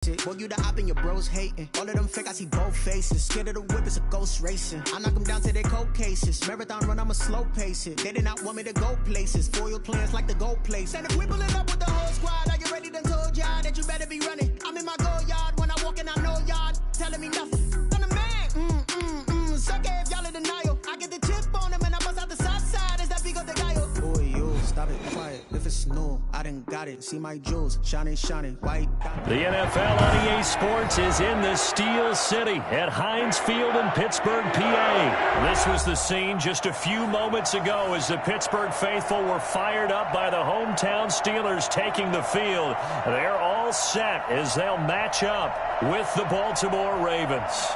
Boy, you the op and your bros hating. All of them fake, I see both faces. Scared of the whip, it's a ghost racing. I knock them down to their cold cases. Marathon run, I'ma slow pace it. They did not want me to go places. Foil plans like the gold place. And if we pulling up with the whole squad, are you ready? Done told y'all that you better be running. I'm in my go yard. When I walk in, I know y'all telling me nothing. I'm the man. Suck it if y'all in denial. I get the chip on them and I bust out the south side. Is that big of the guy? Boy, you stop it, quiet. If it's new, I done got it. See my jewels, shining, white. The NFL on EA Sports is in the Steel City at Heinz Field in Pittsburgh, PA. This was the scene just a few moments ago as the Pittsburgh faithful were fired up by the hometown Steelers taking the field. They're all set as they'll match up with the Baltimore Ravens.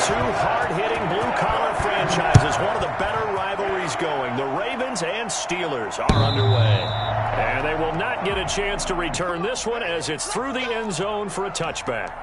Two hard-hitting blue-collar franchises, one of the better rivalries going. The Ravens and Steelers are underway. And they will not get a chance to return this one as it's through the end zone for a touchback.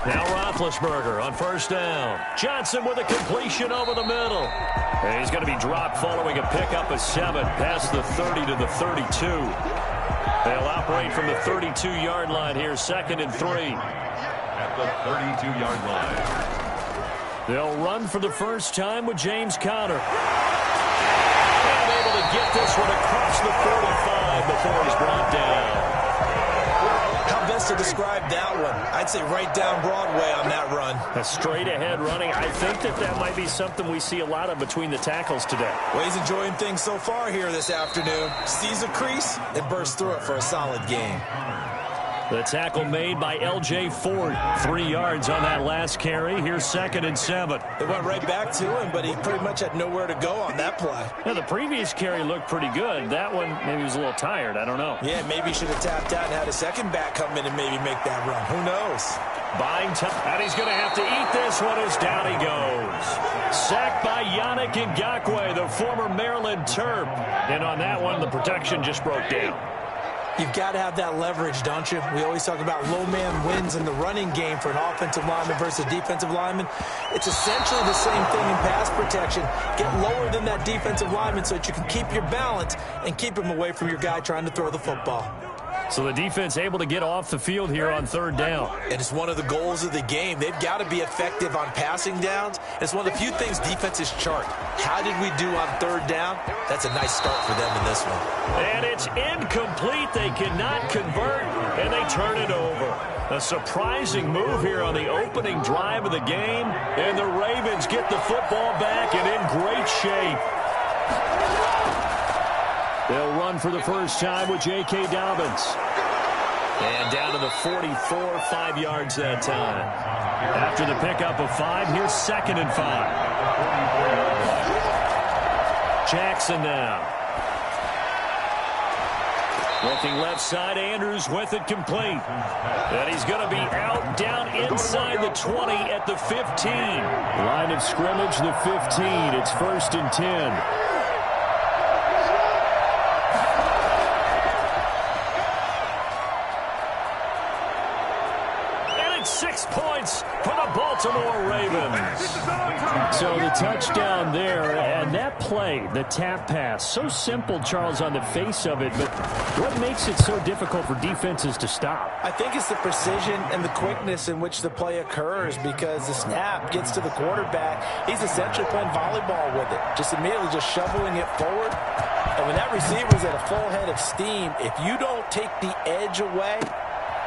Now Roethlisberger on first down. Johnson with a completion over the middle. And he's going to be dropped following a pickup of 7 past the 30 to the 32. They'll operate from the 32-yard line here, 2nd and 3. At the 32-yard line. They'll run for the first time with James Conner. And able to get this one across the 45 before he's brought down. How best to describe that one? I'd say right down Broadway on that run. A straight-ahead running. I think that might be something we see a lot of between the tackles today. Well, he's enjoying things so far here this afternoon. Sees a crease and bursts through it for a solid gain. The tackle made by L.J. Ford. 3 yards on that last carry. Here's 2nd and 7. They went right back to him, but he pretty much had nowhere to go on that play. Now, the previous carry looked pretty good. That one, maybe he was a little tired. I don't know. Yeah, maybe he should have tapped out and had a second back come in and maybe make that run. Who knows? Buying time. And he's going to have to eat this one as down he goes. Sacked by Yannick Ngakoue, the former Maryland Terp. And on that one, the protection just broke down. You've got to have that leverage, don't you? We always talk about low man wins in the running game for an offensive lineman versus defensive lineman. It's essentially the same thing in pass protection. Get lower than that defensive lineman so that you can keep your balance and keep him away from your guy trying to throw the football. So the defense able to get off the field here on 3rd down. And it's one of the goals of the game. They've got to be effective on passing downs. It's one of the few things defenses chart. How did we do on 3rd down? That's a nice start for them in this one. And it's incomplete. They cannot convert, and they turn it over. A surprising move here on the opening drive of the game, and the Ravens get the football back and in great shape. They'll run for the first time with J.K. Dobbins. And down to the 44, 5 yards that time. After the pickup of 5, here's 2nd and 5. Jackson now. Looking left side, Andrews with it complete. And he's going to be out down inside the 20 at the 15. Line of scrimmage, the 15. It's 1st and 10. 6 points for the Baltimore Ravens. So the touchdown there, and that play, the tap pass, so simple, Charles, on the face of it, but what makes it so difficult for defenses to stop? I think it's the precision and the quickness in which the play occurs, because the snap gets to the quarterback. He's essentially playing volleyball with it, just immediately just shoveling it forward. And when that receiver's at a full head of steam, if you don't take the edge away,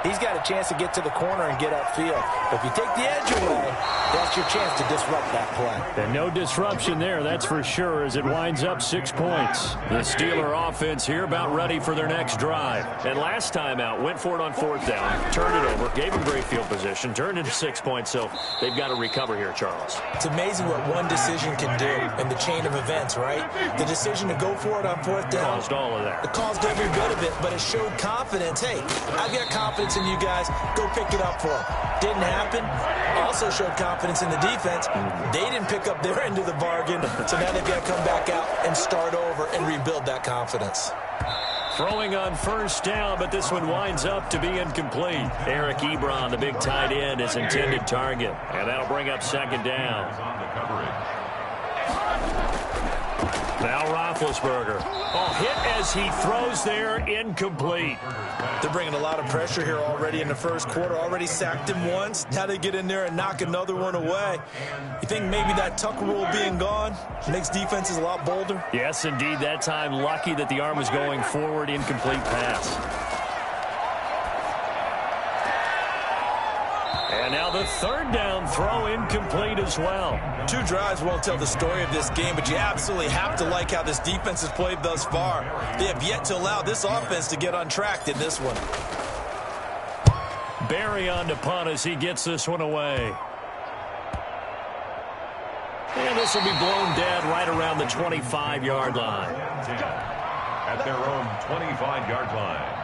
he's got a chance to get to the corner and get upfield. But if you take the edge away, that's your chance to disrupt that play. And no disruption there, that's for sure, as it winds up 6 points. The Steeler offense here about ready for their next drive. And last time out, went for it on 4th down, turned it over, gave them great field position, turned into 6 points, so they've got to recover here, Charles. It's amazing what one decision can do in the chain of events, right? The decision to go for it on 4th down caused all of that. It caused every bit of it, but it showed confidence. Hey, I've got confidence confidence in you guys. Go pick it up for them. Didn't happen. Also showed confidence in the defense. They didn't pick up their end of the bargain, so now they've got to come back out and start over and rebuild that confidence. Throwing on first down, but this one winds up to be incomplete. Eric Ebron, the big tight end, his intended target. And that'll bring up second down. Now Roethlisberger. Hit as he throws there, incomplete. They're bringing a lot of pressure here already in the first quarter. Already sacked him once. Now they get in there and knock another one away. You think maybe that tuck rule being gone makes defenses a lot bolder? Yes, indeed. That time, lucky that the arm was going forward, incomplete pass. And now the third down throw, incomplete as well. 2 drives won't tell the story of this game, but you absolutely have to like how this defense has played thus far. They have yet to allow this offense to get untracked in this one. Barry on to punt as he gets this one away. And this will be blown dead right around the 25-yard line. At their own 25-yard line.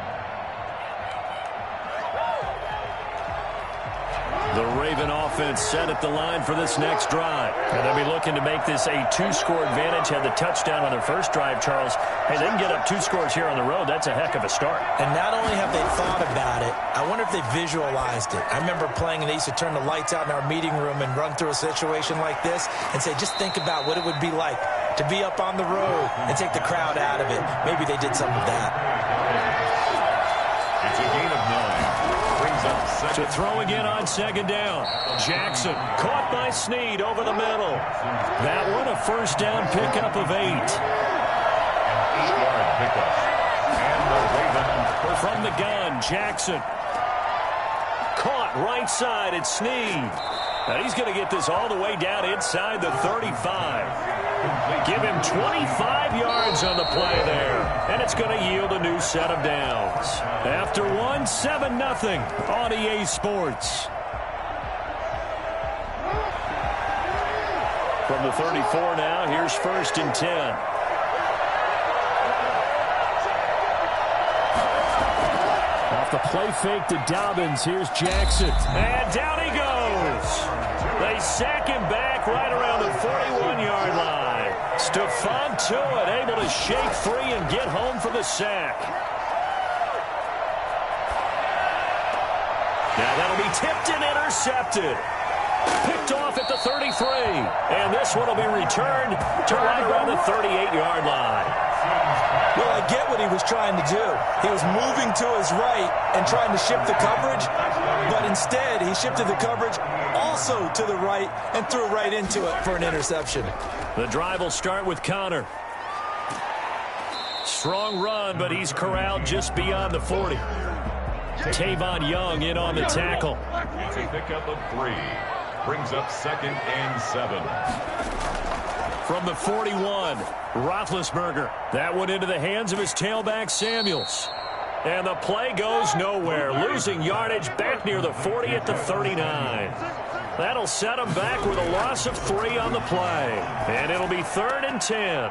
The Raven offense set at the line for this next drive. And they'll be looking to make this a 2-score advantage. Had the touchdown on their first drive, Charles. Hey, they can get up 2 scores here on the road. That's a heck of a start. And not only have they thought about it, I wonder if they visualized it. I remember playing and they used to turn the lights out in our meeting room and run through a situation like this and say, just think about what it would be like to be up on the road and take the crowd out of it. Maybe they did some of that. It's a gain of 9. To throw again on second down. Jackson caught by Snead over the middle. That one a first down pickup of 8. An 8-yard pickup. And the Ravens from the gun, Jackson. Caught right side at Snead. And he's going to get this all the way down inside the 35. Give him 25 yards on the play there. And it's going to yield a new set of downs. After one, 7-0 on EA Sports. From the 34 now, here's 1st and 10. Off the play fake to Dobbins, here's Jackson. And down he goes. They sack him back right around the 41-yard line. Stephon Tuitt able to shake free and get home for the sack. Now that'll be tipped and intercepted. Picked off at the 33. And this one will be returned to right around the 38-yard line. Well, I get what he was trying to do. He was moving to his right and trying to shift the coverage, but instead he shifted the coverage also to the right and threw right into it for an interception. The drive will start with Connor. Strong run, but he's corralled just beyond the 40. Tavon Young in on the tackle. It's a pickup of 3. Brings up 2nd and 7. From the 41, Roethlisberger. That one into the hands of his tailback, Samuels. And the play goes nowhere. Losing yardage back near the 40 at the 39. That'll set him back with a loss of 3 on the play. And it'll be 3rd and 10.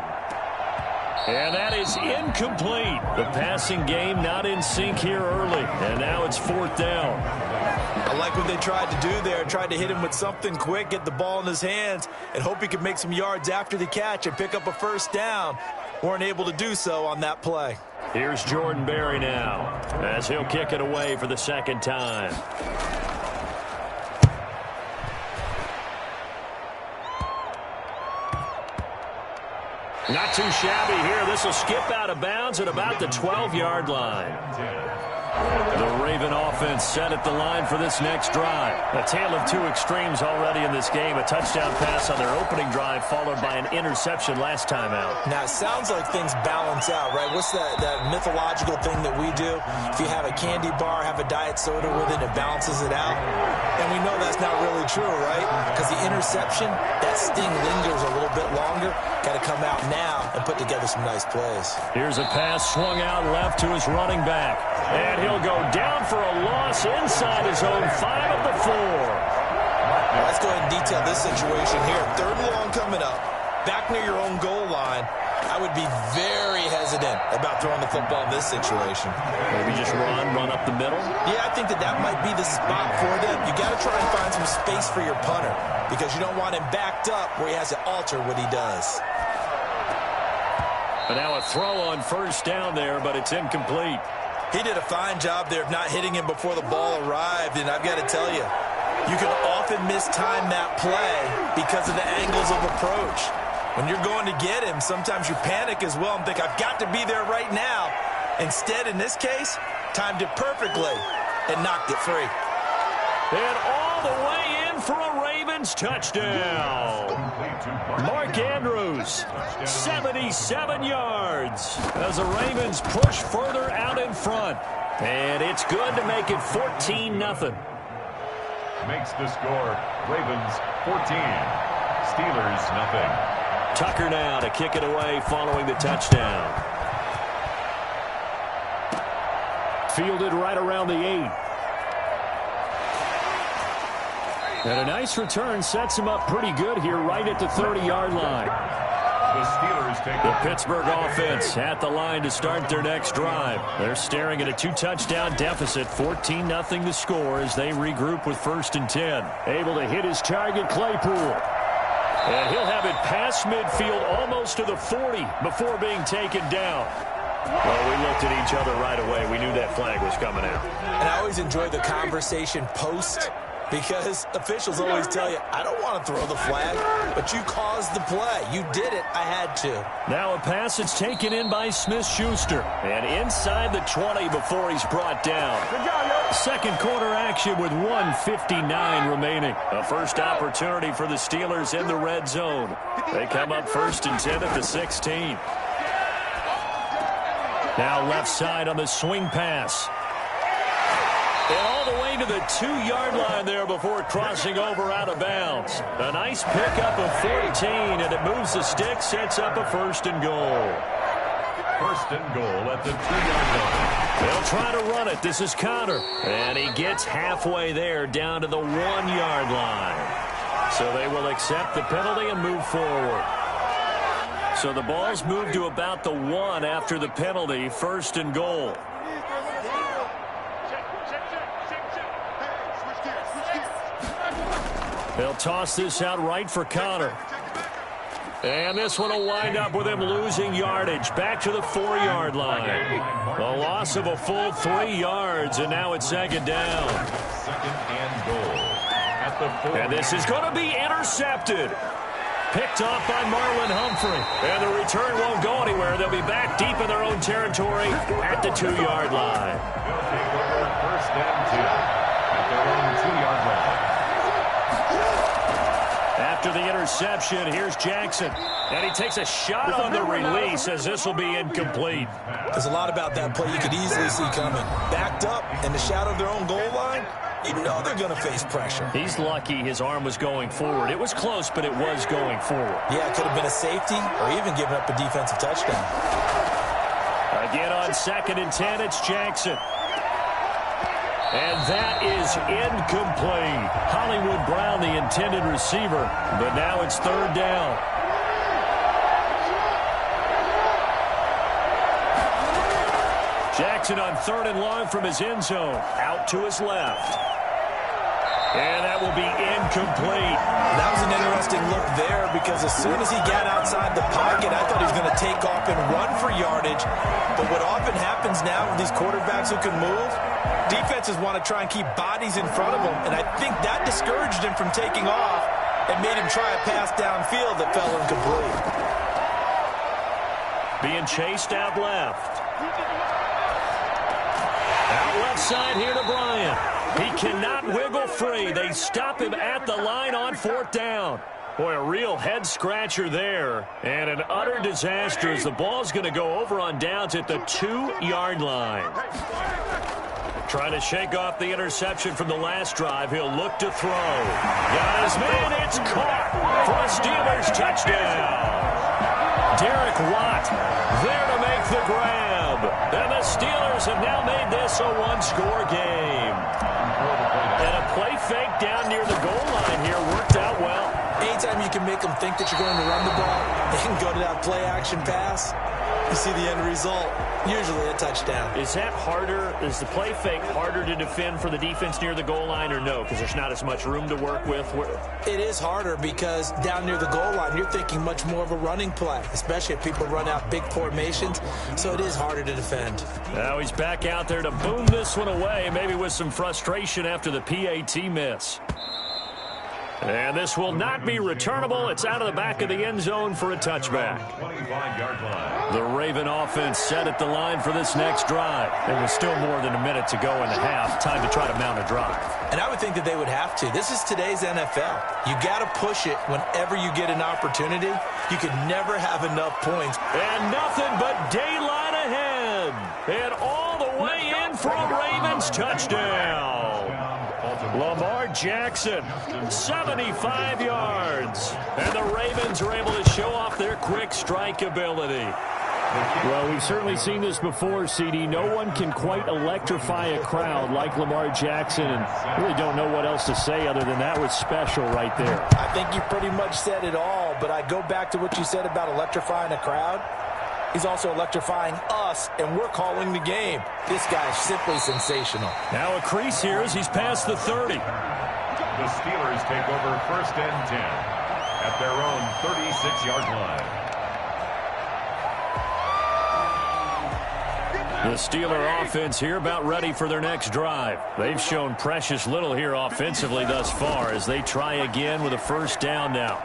And that is incomplete. The passing game not in sync here early. And now it's 4th down. I like what they tried to do there. Tried to hit him with something quick, get the ball in his hands, and hope he could make some yards after the catch and pick up a first down. Weren't able to do so on that play. Here's Jordan Berry now as he'll kick it away for the 2nd time. Not too shabby here. This will skip out of bounds at about the 12-yard line. The Raven offense set at the line for this next drive. A tale of 2 extremes already in this game. A touchdown pass on their opening drive followed by an interception last time out. Now, it sounds like things balance out, right? What's that mythological thing that we do? If you have a candy bar, have a diet soda with it, it balances it out. And we know that's not really true, right? Because the interception, that sting lingers a little bit longer. Got to come out now and put together some nice plays. Here's a pass swung out left to his running back. And he'll go down for a loss inside his own 5 of the 4. Let's go ahead and detail this situation here. 3rd and long coming up. Back near your own goal line. I would be very hesitant hesitant about throwing the football in this situation. Maybe just run up the middle? Yeah, I think that might be the spot for them. You got to try and find some space for your punter because you don't want him backed up where he has to alter what he does. But now a throw on first down there, but it's incomplete. He did a fine job there of not hitting him before the ball arrived, and I've got to tell you, you can often mistime that play because of the angles of approach. When you're going to get him, sometimes you panic as well and think, I've got to be there right now. Instead, in this case, timed it perfectly and knocked it free. And all the way in for a Ravens touchdown. Mark Andrews, 77 yards as the Ravens push further out in front. And it's good to make it 14-0. Makes the score Ravens 14, Steelers nothing. Tucker now to kick it away following the touchdown. Fielded right around the 8. And a nice return sets him up pretty good here right at the 30-yard line. The Steelers take the Pittsburgh offense at the line to start their next drive. They're staring at a 2-touchdown deficit, 14-0 the score as they regroup with 1st and 10. Able to hit his target, Claypool. And he'll have it past midfield almost to the 40 before being taken down. Well, we looked at each other right away. We knew that flag was coming out. And I always enjoy the conversation post because officials always tell you, I don't want to throw the flag, but you caused the play. You did it. I had to. Now a pass that's taken in by Smith-Schuster. And inside the 20 before he's brought down. Second quarter action with 1:59 remaining. A first opportunity for the Steelers in the red zone. They come up 1st and 10 at the 16. Now left side on the swing pass. And all the way to the 2-yard line there before crossing over out of bounds. A nice pickup of 14, and it moves the stick, sets up a 1st and goal. 1st and goal at the 2-yard line. They'll try to run it. This is Connor. And he gets halfway there down to the 1-yard line. So they will accept the penalty and move forward. So the ball's moved to about the 1 after the penalty, 1st and goal. They'll toss this out right for Connor. And this one will wind up with him losing yardage. Back to the 4-yard line. A loss of a full 3 yards, and now it's 2nd down. 2nd and goal at the 4. And this is going to be intercepted. Picked off by Marlon Humphrey. And the return won't go anywhere. They'll be back deep in their own territory at the 2-yard line. They'll take over 1st and 2 at their own 2-yard line. After the interception, here's Jackson. And he takes a shot on the release as this will be incomplete. There's a lot about that play you could easily see coming. Backed up in the shadow of their own goal line, you know they're going to face pressure. He's lucky his arm was going forward. It was close, but it was going forward. Yeah, it could have been a safety or even given up a defensive touchdown. Again on 2nd and 10, it's Jackson. And that is incomplete. Hollywood Brown, the intended receiver, but now it's 3rd down. Jackson on 3rd and long from his end zone. Out to his left. And that will be incomplete. That was an interesting look there because as soon as he got outside the pocket, I thought he was going to take off and run for yardage. But what often happens now with these quarterbacks who can move, defenses want to try and keep bodies in front of them. And I think that discouraged him from taking off and made him try a pass downfield that fell incomplete. Being chased out left. Out left side here to Bryant. He cannot wiggle free. They stop him at the line on 4th down. Boy, a real head-scratcher there. And an utter disaster as the ball's going to go over on downs at the 2-yard line. Trying to shake off the interception from the last drive. He'll look to throw. Got his man. It's caught for a Steelers touchdown. Derek Watt there to make the grab. And the Steelers have now made this a 1-score game. And a play fake down near the goal line here worked out well. Anytime you can make them think that you're going to run the ball, they can go to that play-action pass. You see the end result, usually a touchdown. Is that harder? Is the play fake harder to defend for the defense near the goal line or no? Because there's not as much room to work with. It is harder because down near the goal line, you're thinking much more of a running play, especially if people run out big formations. So it is harder to defend. Now he's back out there to boom this one away, maybe with some frustration after the PAT miss. And this will not be returnable. It's out of the back of the end zone for a touchback. 25-yard line. The Raven offense set at the line for this next drive. There was still more than a minute to go in the half. Time to try to mount a drive. And I would think that they would have to. This is today's NFL. You got to push it whenever you get an opportunity. You could never have enough points. And nothing but daylight ahead. And all the way in for a Ravens touchdown. Lamar Jackson, 75 yards. And the Ravens are able to show off their quick strike ability. Well, we've certainly seen this before, CD. No one can quite electrify a crowd like Lamar Jackson, and really don't know what else to say other than that was special right there. I think you pretty much said it all, but I go back to what you said about electrifying a crowd. He's also electrifying us, and we're calling the game. This guy's simply sensational. Now a crease here as he's past the 30. The Steelers take over 1st and 10 at their own 36-yard line. The Steeler offense here about ready for their next drive. They've shown precious little here offensively thus far as they try again with a first down now.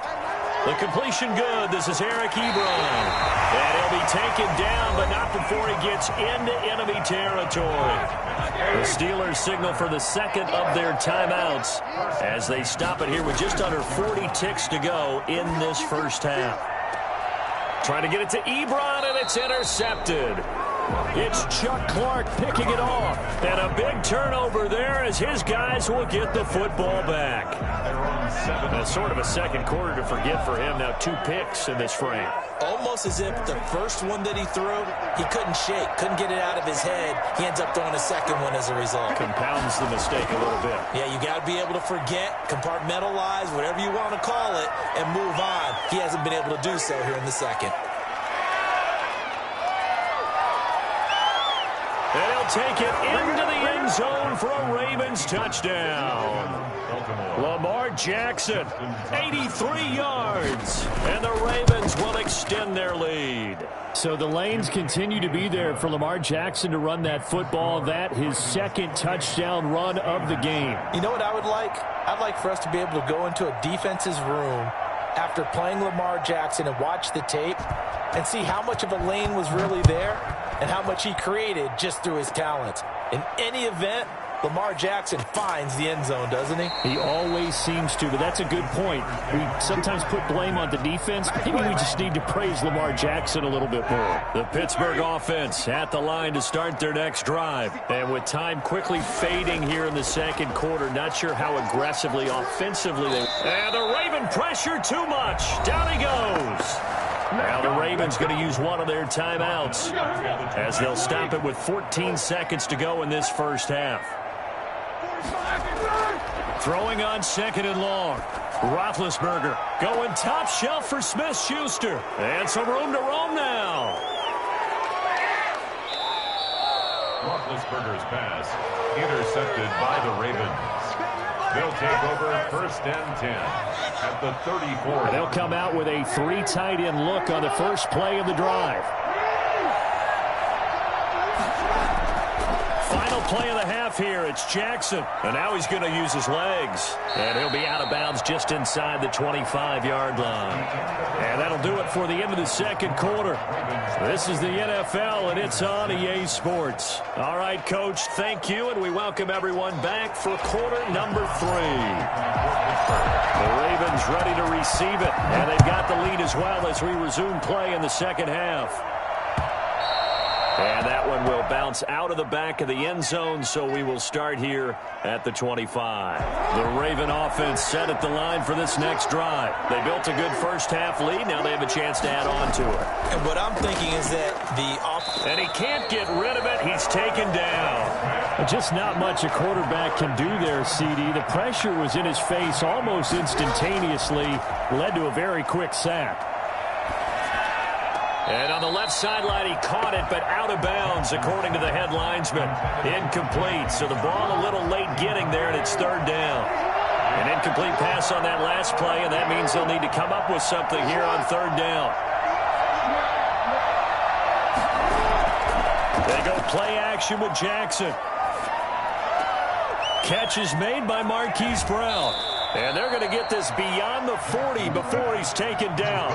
The completion good. This is Eric Ebron. And he'll be taken down, but not before he gets into enemy territory. The Steelers signal for the second of their timeouts as they stop it here with just under 40 ticks to go in this first half. Trying to get it to Ebron, and it's intercepted. It's Chuck Clark picking it off. And a big turnover there as his guys will get the football back. And sort of a second quarter to forget for him. Now 2 picks in this frame. Almost as if the first one that he threw, he couldn't shake, couldn't get it out of his head. He ends up throwing a second one as a result. Compounds the mistake a little bit. Yeah, you got to be able to forget, compartmentalize, whatever you want to call it, and move on. He hasn't been able to do so here in the second. And he'll take it into the end zone for a Ravens touchdown. Lamar Jackson, 83 yards. And the Ravens will extend their lead. So the lanes continue to be there for Lamar Jackson to run that football. That his second touchdown run of the game. You know what I would like? I'd like for us to be able to go into a defense's room after playing Lamar Jackson and watch the tape and see how much of a lane was really there and how much he created just through his talents. In any event, Lamar Jackson finds the end zone, doesn't he? He always seems to, but that's a good point. We sometimes put blame on the defense. Maybe we just need to praise Lamar Jackson a little bit more. The Pittsburgh offense at the line to start their next drive. And with time quickly fading here in the second quarter, not sure how aggressively, offensively they... And the Raven pressure too much. Down he goes. Now the Ravens going to use one of their timeouts as they'll stop it with 14 seconds to go in this first half. Throwing on 2nd and long. Roethlisberger going top shelf for Smith-Schuster. And some room to roam now. Roethlisberger's pass intercepted by the Ravens. They'll take over 1st and 10 at the 34. They'll come out with a 3 tight end look on the first play of the drive. Final play of the half here. It's Jackson. And now he's going to use his legs. And he'll be out of bounds just inside the 25-yard line. And that'll do it for the end of the second quarter. This is the NFL, and it's on EA Sports. All right, Coach, thank you, and we welcome everyone back for quarter number 3. The Ravens ready to receive it, and they've got the lead as well as we resume play in the second half. And that one will bounce out of the back of the end zone, so we will start here at the 25. The Raven offense set at the line for this next drive. They built a good first half lead. Now they have a chance to add on to it. And what I'm thinking is that And he can't get rid of it. He's taken down. Just not much a quarterback can do there, CD. The pressure was in his face almost instantaneously. Led to a very quick sack. And on the left sideline, he caught it, but out of bounds, according to the head linesman. Incomplete, so the ball a little late getting there, and it's third down. An incomplete pass on that last play, and that means they'll need to come up with something here on third down. They go play action with Jackson. Catch is made by Marquise Brown. And they're going to get this beyond the 40 before he's taken down.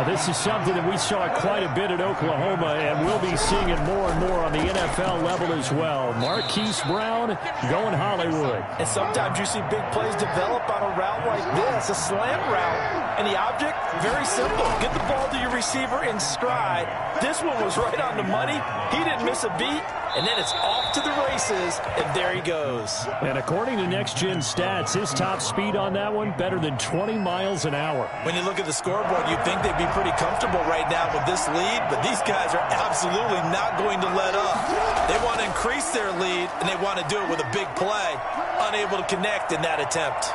This is something that we saw quite a bit at Oklahoma, and we'll be seeing it more and more on the NFL level as well. Marquise Brown going Hollywood. And sometimes you see big plays develop on a route like this, a slant route. And the object, very simple. Get the ball to your receiver in stride. This one was right on the money. He didn't miss a beat. And then it's off to the races, and there he goes. And according to Next Gen Stats, his top speed on that one, better than 20 miles an hour. When you look at the scoreboard, you'd think they'd be pretty comfortable right now with this lead, but these guys are absolutely not going to let up. They want to increase their lead, and they want to do it with a big play. Unable to connect in that attempt.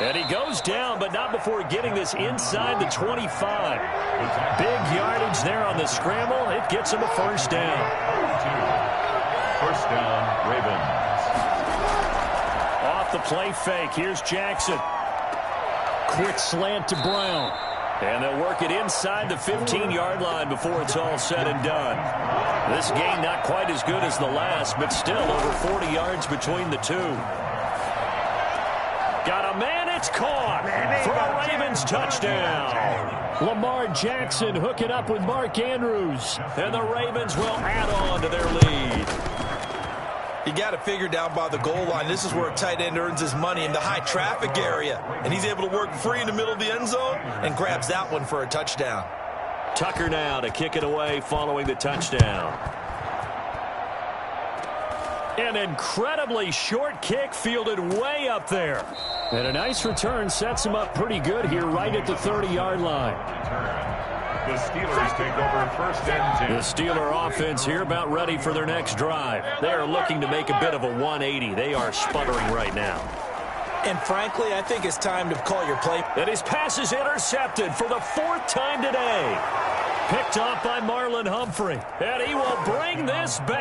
And he goes down, but not before getting this inside the 25. Big yardage there on the scramble. It gets him a first down. First down, Ravens. Off the play fake. Here's Jackson. Quick slant to Brown. And they'll work it inside the 15-yard line before it's all said and done. This game not quite as good as the last, but still over 40 yards between the two. Got a man, it's caught for a Ravens touchdown. Lamar Jackson hooking up with Mark Andrews. And the Ravens will add on to their lead. You got to figure down by the goal line. This is where a tight end earns his money, in the high traffic area. And he's able to work free in the middle of the end zone and grabs that one for a touchdown. Tucker now to kick it away following the touchdown. An incredibly short kick fielded way up there. And a nice return sets him up pretty good here right at the 30-yard line. The Steelers take over first and 10. The Steeler offense here about ready for their next drive. They are looking to make a bit of a 180. They are sputtering right now. And frankly, I think it's time to call your play. And his pass is intercepted for the fourth time today. Picked off by Marlon Humphrey. And he will bring this back.